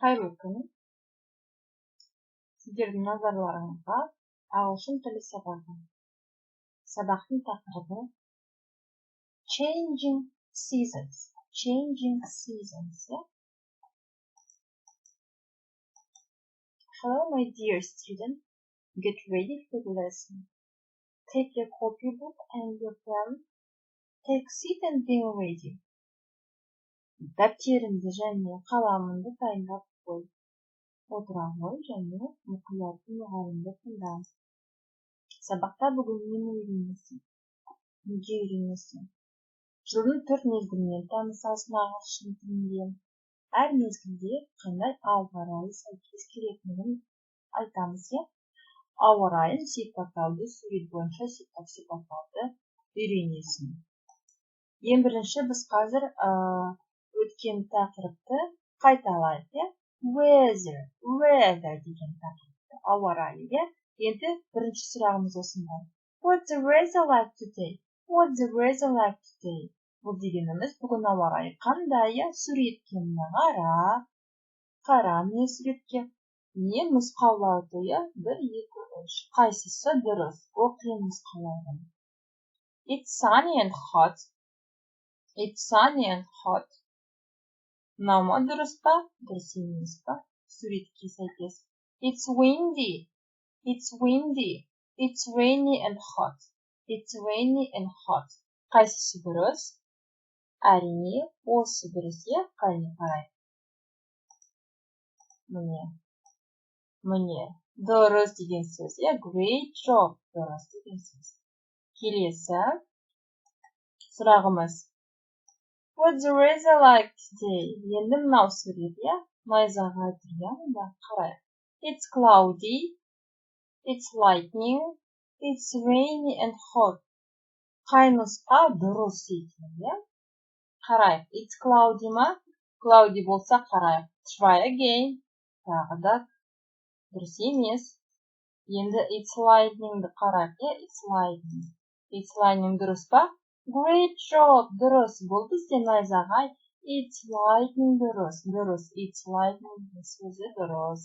Қайырлы күн. Сіздердің назарларыңызға ағылшын тілі сабағы. Сабақтың тақырыбы Changing Seasons. Changing Seasons. Hello, my dear student. Get ready for the lesson. Take your copybook and your pen. Take seat and be ready. Дәптеріңді және қаламыңды дайындап қой. Отыра ғой және мұқият мұғалімді тыңда. Сабақта бүгін нені үйренесің? Неге үйренесің? Жылдың 4 мезгілімен танысасың ағылшын тілінде. Әр мезгілде қандай ауа райы сәйкес келетінін айтамыз. Ауа райын сипаттауды, сурет бойынша сипаттауды үйренесің. Ең бірінші біз қазір өткен тақырыпты қайталайық. Weather деген тақырыпты, ауа райы. Енді бірінші сұрағымыз осындай. What's the weather like today? What's the weather like today? Бұл дегеніміз бүгін ауа райы қандай? Суретке қара міне суретке. Не нұсқауларды? 1, 2, 3. Қайсысы дұрыс? Оқиын нұсқаларын. It's sunny and hot. It's sunny and hot. Нама дұрыс па? Дұрыс емес па? Суретке сәйкес. It's windy. It's windy. It's rainy and hot. It's rainy and hot. Қайсысы дұрыс? Әрине, осы дұрыс. Қарай. Міне. Дұрыс деген сөз. Great job. Дұрыс деген сөз. Келесі сұрағымыз. What's the weather like today? Енді мынау сурет, найзағай тұр, қарайық. It's cloudy. It's lightning. It's rainy and hot. Қай нұсқа дұрыс екен, Қарайық. It's cloudy ма? Cloudy болса қарайық. Try again. Тағы да дұрыс емес. Енді it's lightning қарайық, It's lightning. It's lightning дұрыс па? Great job. Дұрыс. Бұл бізде найзағай. It's lightning дұрыс. It's lightning сөзі дұрыс.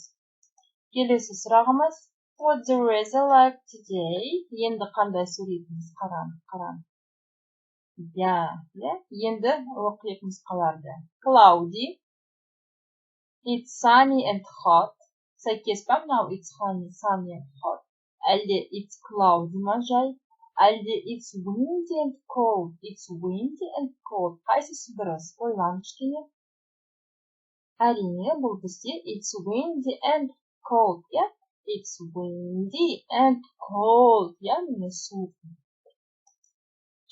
Келесі сұрағымыз. What's the weather like today? Енді қандай суретіміз? Қаран. Енді оқиық нұсқаларды. Cloudy. It's sunny and hot. Сәйкес па мынау? It's sunny and hot. Әлде it's cloudy ма жай? Әлде it's windy and cold. It's windy and cold. Қайсысы дұрыс? Ойлан кішкене. Әрине, бұл бізде it's windy and cold. It's windy and cold. Міне суық.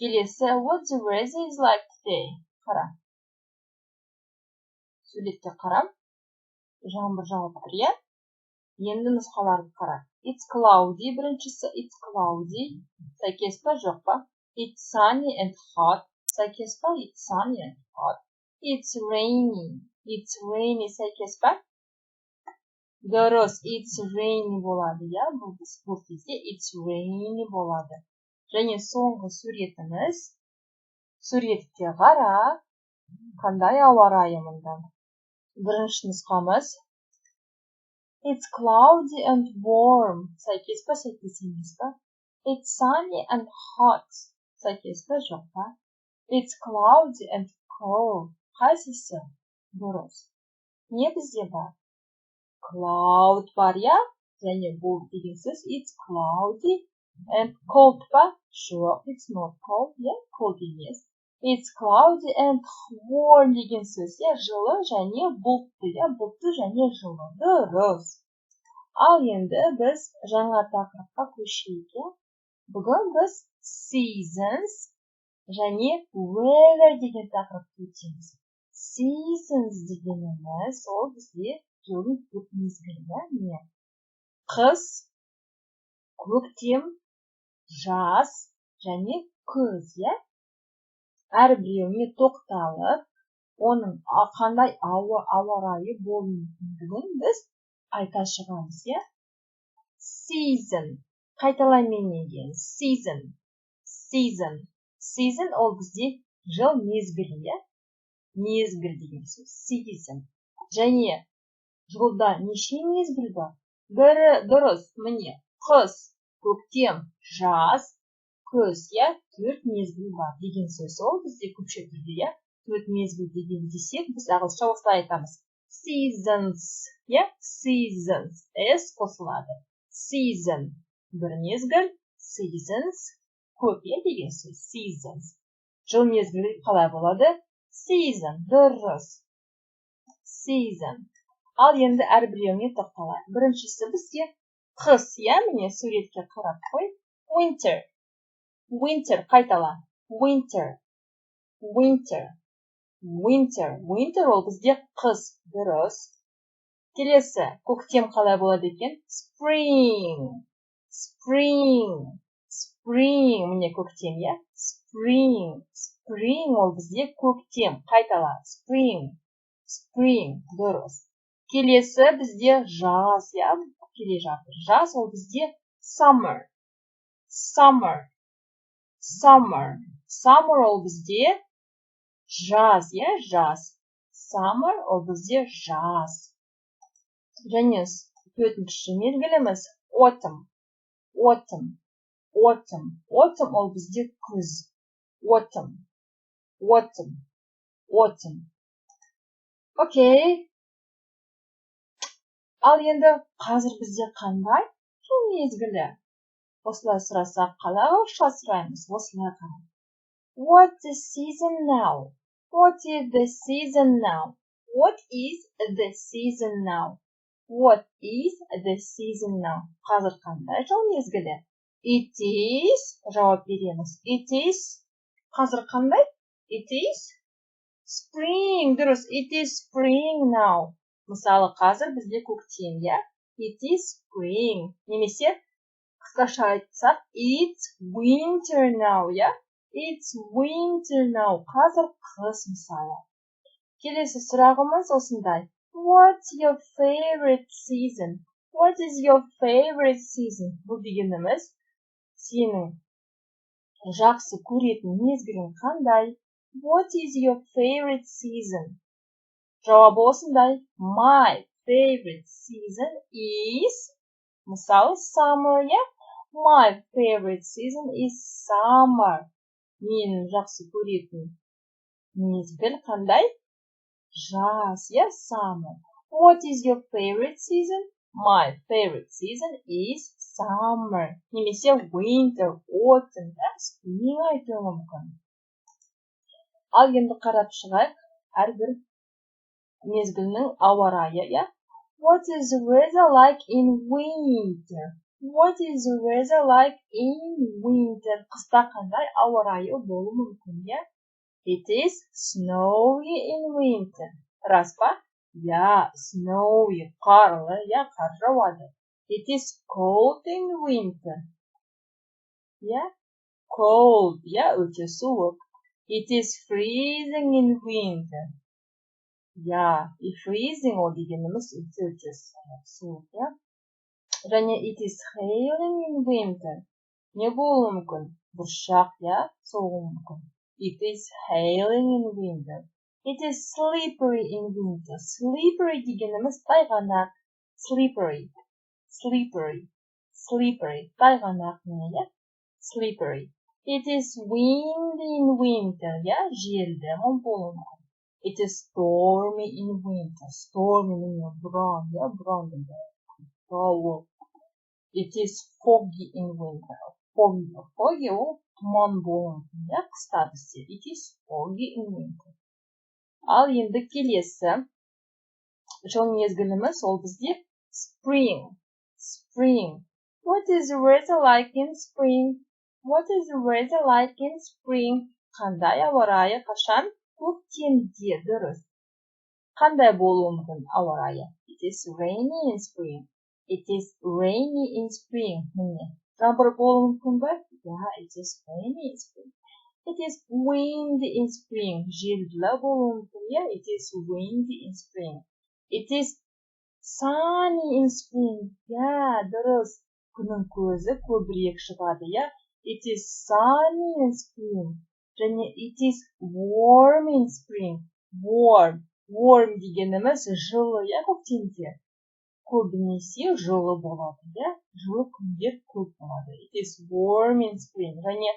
Келесі, what the weather is like today? Қара. Суретке қарам. Жаңбыр жауып тұр, Енді нұсқаларды қара. It's cloudy, біріншісі it's cloudy. Сәйкес па, жоқ па? It's sunny and hot. Сәйкес па? It's sunny and hot. It's rainy. It's rainy. Сәйкес па? Дұрыс. It's rainy болады, Бұл кезде it's rainy болады. Және соңғы суретіміз. Суретке қара. Қандай ауа райы мұнда? Бірінші нұсқамыз. It's cloudy and warm. Сәйкес па, сәйкес емес па? It's sunny and hot. Сәйкес па, жоқ па? It's cloudy and cold. Қайсысы? Дұрыс. Не бізде бар? Cloud бар, Және бұл деген сөз it's cloudy and cold па? Жоқ, it's not cold, Cold емес. It's cloudy and warm деген сөз, жылы және бұлтты, Бұлтты және жылы. Дұрыс. Ал енді біз жаңа тақырыпқа көшейік. Бүгін біз seasons және weather деген тақырыпты өтеміз. Seasons дегеніміз ол бізде жылдың 4 мезгілі. Қыс, көктем, жаз және күз, Әрбіреуіне тоқталып, оның қандай ауа райы болуы мүмкіндігін біз айта шығамыз, Season. Қайталаймен деген. Season. Season ол бізде жыл мезгілі, Мезгіл деген сөз. Season. Және Жылда неше мезгіл бар? Бірі дұрыс, міне, қыс, көктем, жаз, күз, я, 4 мезгіл бар деген сөз. Ол бізде көпше түрде, я, 4 мезгіл деген десек, біз ағылшынша осылай айтамыз. Seasons, я, seasons, s қосылады. Season, бір мезгіл, seasons, көп, я, деген сөз, seasons. Жыл мезгілі қалай болады? Season, дұрыс. Season. Ал енді әрбіреуіне тоқталайық. Біріншісі бізде қыс, я, міне суретке қарап қой. Winter. Winter қайтала. Winter. Winter. Winter. Winter ол бізде қыс, дұрыс. Келесі, көктем қалай болады екен? Spring. Spring. Spring. Міне көктем, я. Spring. Spring ол бізде көктем. Қайтала. Spring. Spring. Дұрыс. Келесі бізде жаз, я, келе жатыр. Жаз ол бізде summer. Summer. Summer. Summer ол бізде жаз, я, жаз. Summer ол бізде жаз. Және төртінші мезгіліміз autumn. Autumn. Autumn. Autumn ол бізде күз. Autumn. Autumn. Autumn. Окей. Ал енді қазір бізде қандай? Жыл мезгілі. Осылай сұрасақ, қалай орысша сұраймыз? Осылай қарай. What is season now? What is the season now? What is the season now? What is the season now? Қазір қандай жыл мезгілі? It is, жауап береміз. It is, қазір қандай? It is spring, дұрыс. It is spring now. Мысалы, қазір бізде көктем, я? It is spring. Немесе, қысқаша айтсақ, it's winter now, я? It's winter now. Қазір қыс, мысалы. Келесі сұрағымыз осындай. What's your favorite season? What is your favorite season? Бұл дегеніміз, сенің жақсы көретін мезгілің қандай? What is your favorite season? Жауабы осындай. My favorite season is, мысалы, summer, я? My favorite season is summer. Менің жақсы көретін мезгіл қандай? Жаз, я? Summer. What is your favorite season? My favorite season is summer. Немесе winter, autumn, spring айтуы мүмкін. Ал енді қарап шығайық әрбір мезгілінің ауа райы, я? What is the weather like in winter? What is the weather like in winter? Қыста қандай ауа райы болуы мүмкін, я? It is snowy in winter. Рас па? Я, snowy, қарлы, я, қар жауады. It is cold in winter. Я? Cold, я, өте суық. It is freezing in winter. Я, и freezing ол дегеніміз өте суық, я? Және it is hailing in winter. Не болуы мүмкін? Бұршақ, я? Соғуы мүмкін. It is hailing in winter. It is slippery in winter. Slippery дегеніміз тайғанақ. Slippery. Slippery. Slippery. Тайғанақ не, я? Slippery. It is windy in winter, я? Желді болуы мүмкін. It is stormy in winter. Stormy means brown, yeah, brown. It is foggy in winter. Foggy ол тұман болуы мүмкін, я? Қыста бізде. It is foggy in winter. Ал енді келесі жыл мезгіліміз ол бізде spring. Spring. What is the weather like in spring? What is the weather like in spring? Қандай ауа райы қашан? Көктемде, дұрыс. Қандай болуы мүмкін ауа райы? It is rainy in spring. It is rainy in spring. Міне, жаңбыр болуы мүмкін бе? Yeah, it is rainy in spring. It is windy in spring. Желді болуы мүмкін, yeah? It is windy in spring. It is sunny in spring. Yeah, дұрыс. Күннің көзі көбірек шығады, yeah? It is sunny in spring. Және it is warm in spring. Warm. warm дегеніміз жылы, көктемде. Көбінесе жылы болады, жылы күндер көп болады. It is warm in spring. Және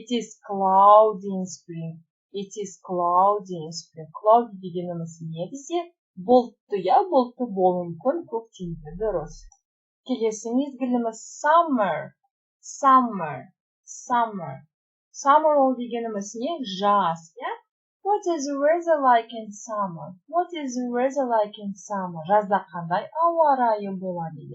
it is cloudy in spring. It is cloudy in spring. Cloudy дегеніміз не бізде? Бұлтты, бұлтты болуы мүмкін көктемде, дұрыс. Келесі мезгіліміз summer. Summer ол дегеніміз не? Жаз, What is the weather like in summer? What is the weather like in summer? Жазда қандай ауа райы болады,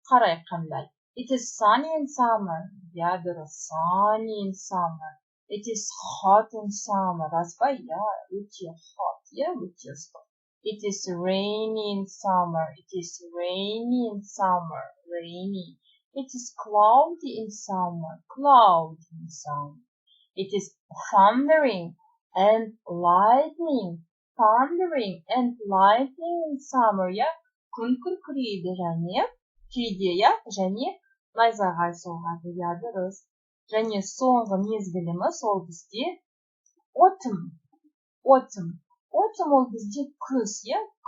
Қарай қандай. It is sunny in summer. Дұрыс, sunny in summer. It is hot in summer. Рас па? Өте hot, өте ыстық. It is rainy in summer. It is rainy in summer. Rainy. It is cloudy in summer. Cloudy in summer. It is thundering and lightning. Thundering and lightning in summer. Күн күркірейді және кейде, және найзағай соғады, дұрыс. Және соңғы мезгіліміз ол бізде autumn. Autumn ол бізде күз,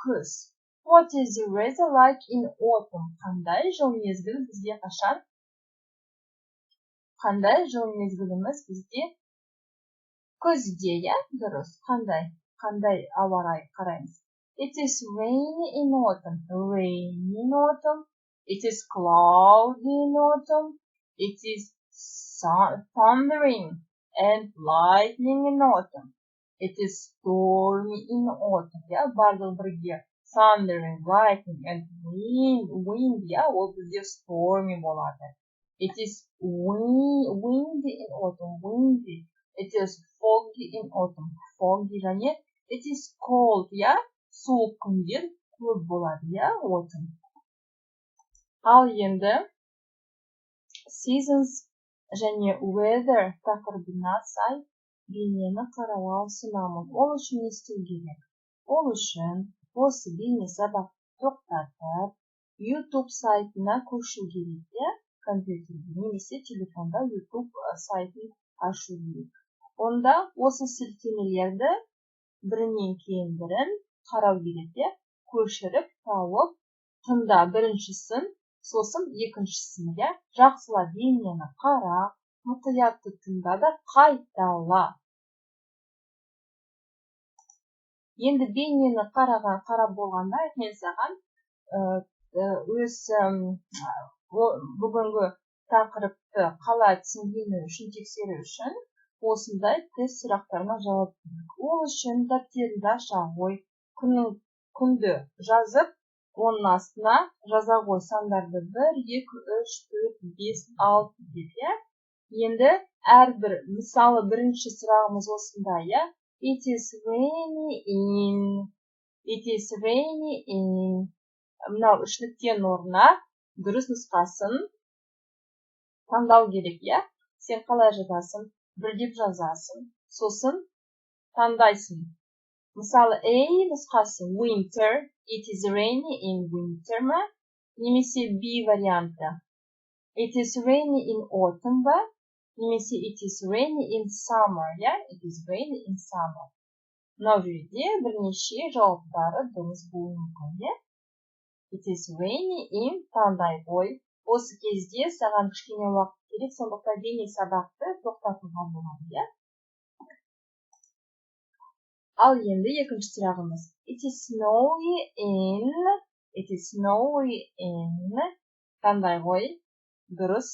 күз. What is the weather like in autumn? Қандай жыл мезгіл бізде қашан? Қандай жыл мезгіліміз бізде күзде, дұрыс. Қандай ауа райы қараймыз. It is rainy in autumn. Rainy in autumn. It is cloudy in autumn. It is thundering and lightning in autumn. It is stormy in autumn. Барлығы бірге. Thundering, lightning and wind. Ол бізде stormy болады. It is windy in autumn. Windy. It is foggy in autumn. Foggy және it is cold, суық күндер көп болады, autumn. Ал енді seasons және weather тақырыбына сай бейнені қарауға ұсынамын. Ол үшін не істеу керек? Ол үшін осы бейне сабақты тоқтатып, YouTube сайтына көшу керек, компьютерде немесе телефонда YouTube сайтын ашу керек. Онда осы сілтемелерді бірінен кейін бірін қарау керек, көшіріп, тауып, тыңда біріншісін, сосын екіншісін, жақсылап бейнені қара, мұқиятты тыңда да қайтала. Енді бейнені қарап болғанда, мен саған өз бүгінгі тақырыпты қалай түсінгені үшін тексеру үшін осындай тест сұрақтарына жауап берейік. Ол үшін дәптеріңді аша қой, күнді жазып, оның астына жаза қой сандарды 1, 2, 3, 4, 5, 6 деп, Енді әрбір, мысалы бірінші сұрағымыз осындай, It is rainy in. It is rainy in. Мынау үштіктен орнына дұрыс нұсқасын таңдау керек, Сен қалай жазасың? Бірдеп жазасың. Сосын таңдайсың. Мысалы A нұсқасы winter. It is rainy in winter ма? Немесе B варианты. It is rainy in autumn ба? Немесе it is rainy in summer, It is rainy in summer. Мынау жерде бірнеше жауаптары дұрыс болуы мүмкін, It is rainy in таңдай қой. Осы кезде саған кішкене уақыт керек, сондықтан бейне сабақты тоқтатуға болады, Ал енді екінші сұрағымыз. It is snowy in. It is snowy in. Таңдай қой. Дұрыс.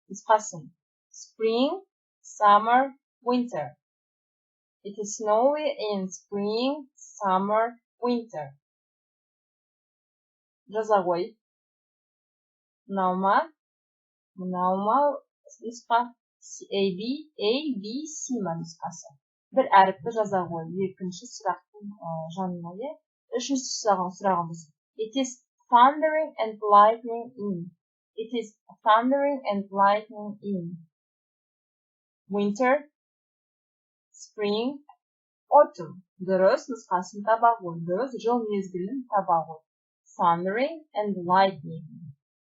Нұсқасын. Spring, summer, winter. It is snowy in spring, summer, winter. Жаза қой. Мынау ма нұсқа? A, B, C ма нұсқасы? Бір әріпті жаза қой. Екінші сұрақтың жанына, Үшінші сұрағымыз. It is thundering and lightning in. It is thundering and lightning in. Winter, spring, autumn. Дұрыс нұсқасын таба қой. Дұрыс жыл мезгілін таба қой. Thundering and lightning.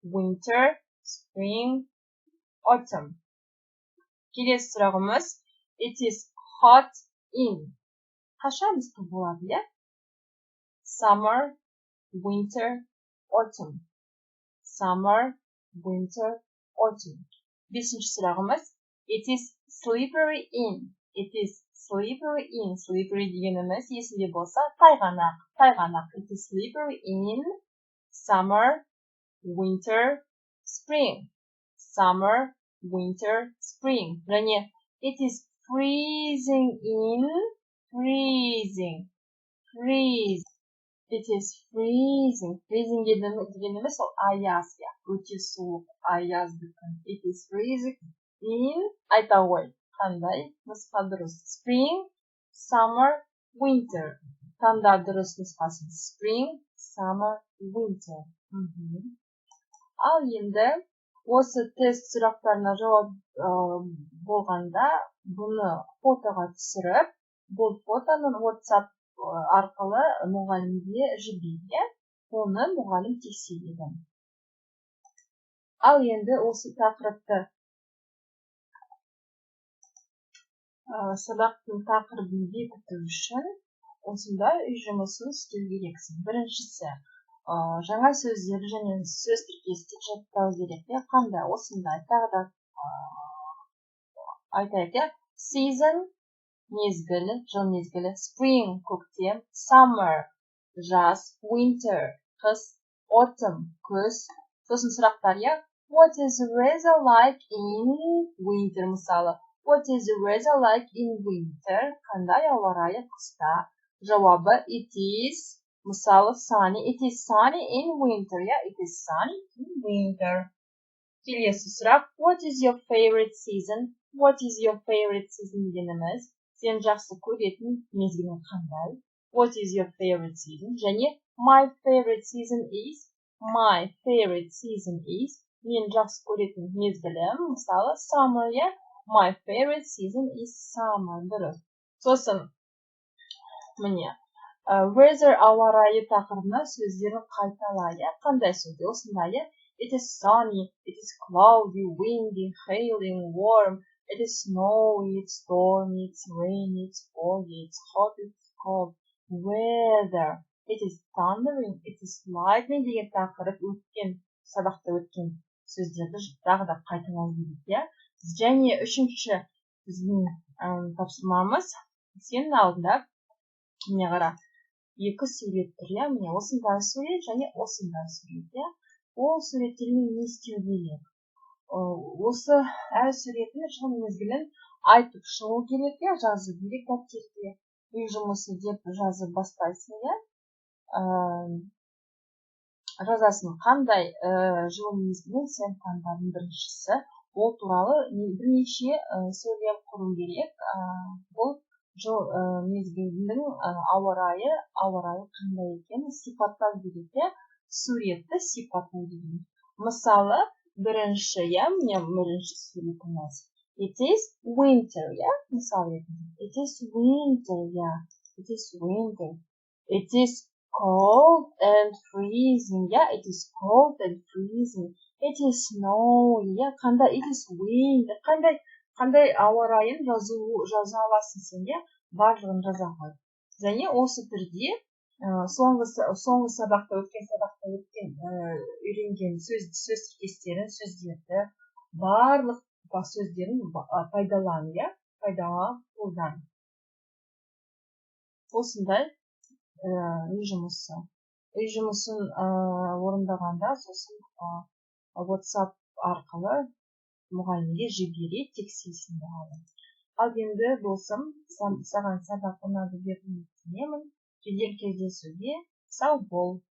Winter, spring, autumn. Келесі сұрағымыз. It is hot in. Қашан ыстық болады, Summer, winter, autumn. Summer, winter, autumn. Бесінші сұрағымыз. It is slippery in. It is slippery in. Slippery дегеніміз есінде болса тайғанақ. Тайғанақ. It is slippery in summer, winter, spring. Summer, winter, spring. және it is freezing in. Freezing. Freeze. It is freezing. Freezing дегеніміз ол аяз. Өте суық аязды күн. It is freezing in. Айта ғой. Қандай нұсқа дұрыс? Spring, summer, winter. Таңда дұрыс нұсқасы. Spring, summer, winter. Ал енді осы тест сұрақтарына жауап болғанда бұны фотоға түсіріп, бұл фотоны WhatsApp арқылы мұғалімге жіберуге, оны мұғалім тексереді. Ал енді осы тақырыпты сабақтың тақырыбын бекіту үшін осындай үй жұмысын істеу керексің. Біріншісі, жаңа сөздер және сөз тіркесті жаттау керек. Қандай? Осындай тағы да айтайық. Season мезгіл, жыл мезгілі. Spring көктем, summer жаз, winter қыс, autumn күз. Сосын сұрақтар. What is the weather like in winter? Мысалы, what is the weather like in winter? Қандай ауа райы қыста? Жауабы it is, мысалы, sunny. It is sunny in winter. It is sunny in winter. Келесі сұрақ. What is your favorite season? What is your favorite season дегеніміз? Сен жақсы көретін мезгілің қандай? What is your favorite season? және my favorite season is. My favorite season is. Мен жақсы көретін мезгілім, мысалы, summer. My favorite season is summer. Дұрыс. Сосын, міне, weather ауа райы тақырыбына сөздерін қайталай. Қандай сөзде? Осындай. It is sunny, it is cloudy, windy, hailing, warm. It is snowy, it's stormy, it's rainy, it's foggy, it's hot, it's cold. Weather. It is thundering, it is lightning деген тақырып өткен, сабақта өткен сөздерді тағы да қайталау керек. Және үшінші біздің тапсырмамыз, сенің алдында, міне қара, екі сурет тұр. Міне осындай сурет және осындай сурет. Ол суреттермен не істеу керек? Осы әр суретін жыл мезгілін айтып шығу керек, жазу керек дәптерге. Үй жұмысы деп жазып бастайсың. Жазасын қандай жыл мезгілін сен таңдадың біріншісі. Ол туралы бірнеше сөйлем құру керек. Бұл жыл мезгілінің ауа райы қандай екенін сипаттау керек. Суретті сипаттау керек. Мысалы, бірінші суретіміз. It is winter, мысалы, it is winter, it is winter. It is cold and freezing, it is cold and freezing. It is snowy, қандай, it is wind, қандай ауа райын жаза аласың сен, барлығын жаза қой. Және осы түрде соңғы сабақта өткен үйренген сөз тіркестерін, сөздерді, барлық сөздерін пайдалан, қолдан. Осындай үй жұмысы. Үй жұмысын орындағанда сосын WhatsApp арқылы мұғалімге жібереді, тексерсін алып. Ал енді досым, саған сабақ ұнады деп үміттенемін. Келер кездесуге сау бол.